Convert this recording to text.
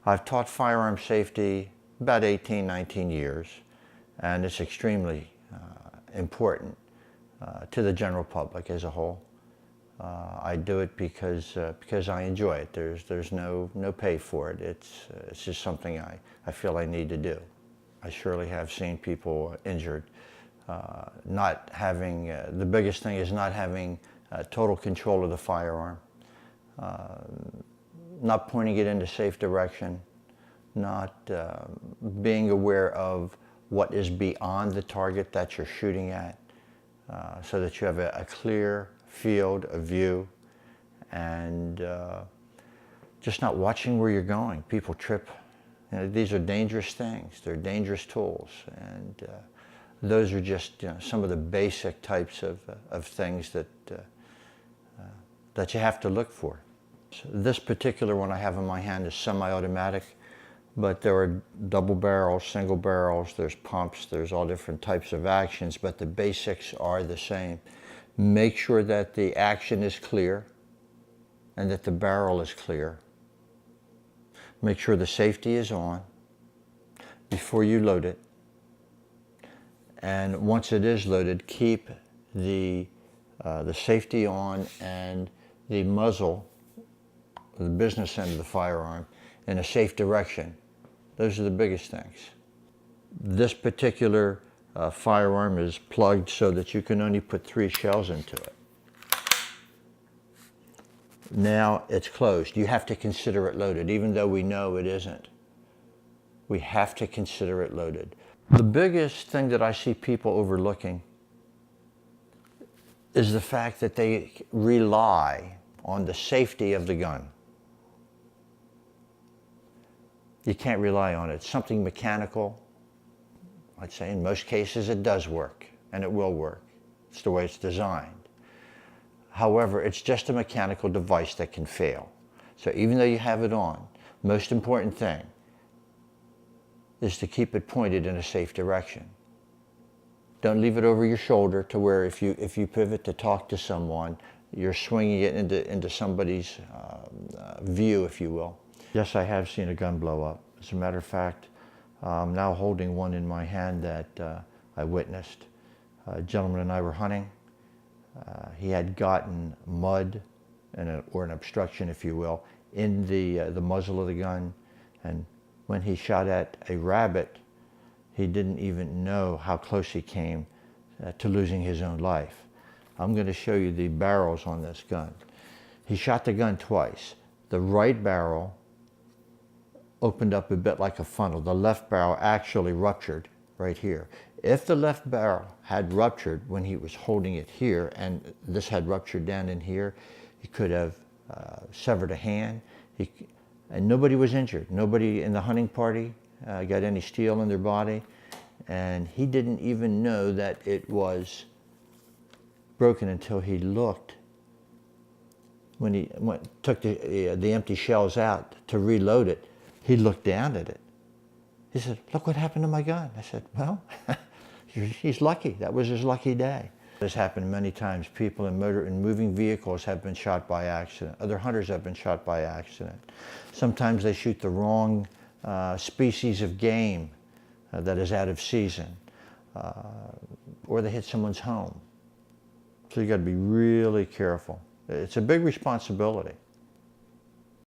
I've taught firearm safety about 18, 19 years, and it's extremely important to the general public as a whole. I do it because I enjoy it. There's no pay for it. It's just something I feel I need to do. I surely have seen people injured. Not having, the biggest thing is not having total control of the firearm, not pointing it in a safe direction, not being aware of what is beyond the target that you're shooting at, so that you have a clear field of view, and just not watching where you're going. People trip. You know, these are dangerous things. They're dangerous tools, and those are just some of the basic types of things that that you have to look for. So this particular one I have in my hand is semi-automatic, but there are double barrels, single barrels, there's pumps, there's all different types of actions, but the basics are the same. Make sure that the action is clear and that the barrel is clear. Make sure the safety is on before you load it. And once it is loaded, keep the safety on and the muzzle, the business end of the firearm, in a safe direction. Those are the biggest things. This particular firearm is plugged so that you can only put 3 shells into it. Now it's closed. You have to consider it loaded, even though we know it isn't. We have to consider it loaded. The biggest thing that I see people overlooking is the fact that they rely on the safety of the gun. You can't rely on it. It's something mechanical. I'd say in most cases it does work, and it will work. It's the way it's designed. However, it's just a mechanical device that can fail. So even though you have it on, most important thing is to keep it pointed in a safe direction. Don't leave it over your shoulder to where if you pivot to talk to someone, you're swinging it into somebody's view, if you will. Yes, I have seen a gun blow up. As a matter of fact, I'm now holding one in my hand that I witnessed. A gentleman and I were hunting. He had gotten mud or an obstruction, if you will, in the muzzle of the gun, and when he shot at a rabbit, he didn't even know how close he came to losing his own life. I'm going to show you the barrels on this gun. He shot the gun twice. The right barrel opened up a bit like a funnel. The left barrel actually ruptured right here. If the left barrel had ruptured when he was holding it here, and this had ruptured down in here, he could have severed a hand. And nobody was injured. Nobody in the hunting party got any steel in their body, and he didn't even know that it was broken until he looked. When he took the empty shells out to reload it, he looked down at it. He said, "Look what happened to my gun." I said, "Well, he's lucky. That was his lucky day." This happened many times. People in moving vehicles have been shot by accident. Other hunters have been shot by accident. Sometimes they shoot the wrong species of game that is out of season, or they hit someone's home. So you got to be really careful. It's a big responsibility.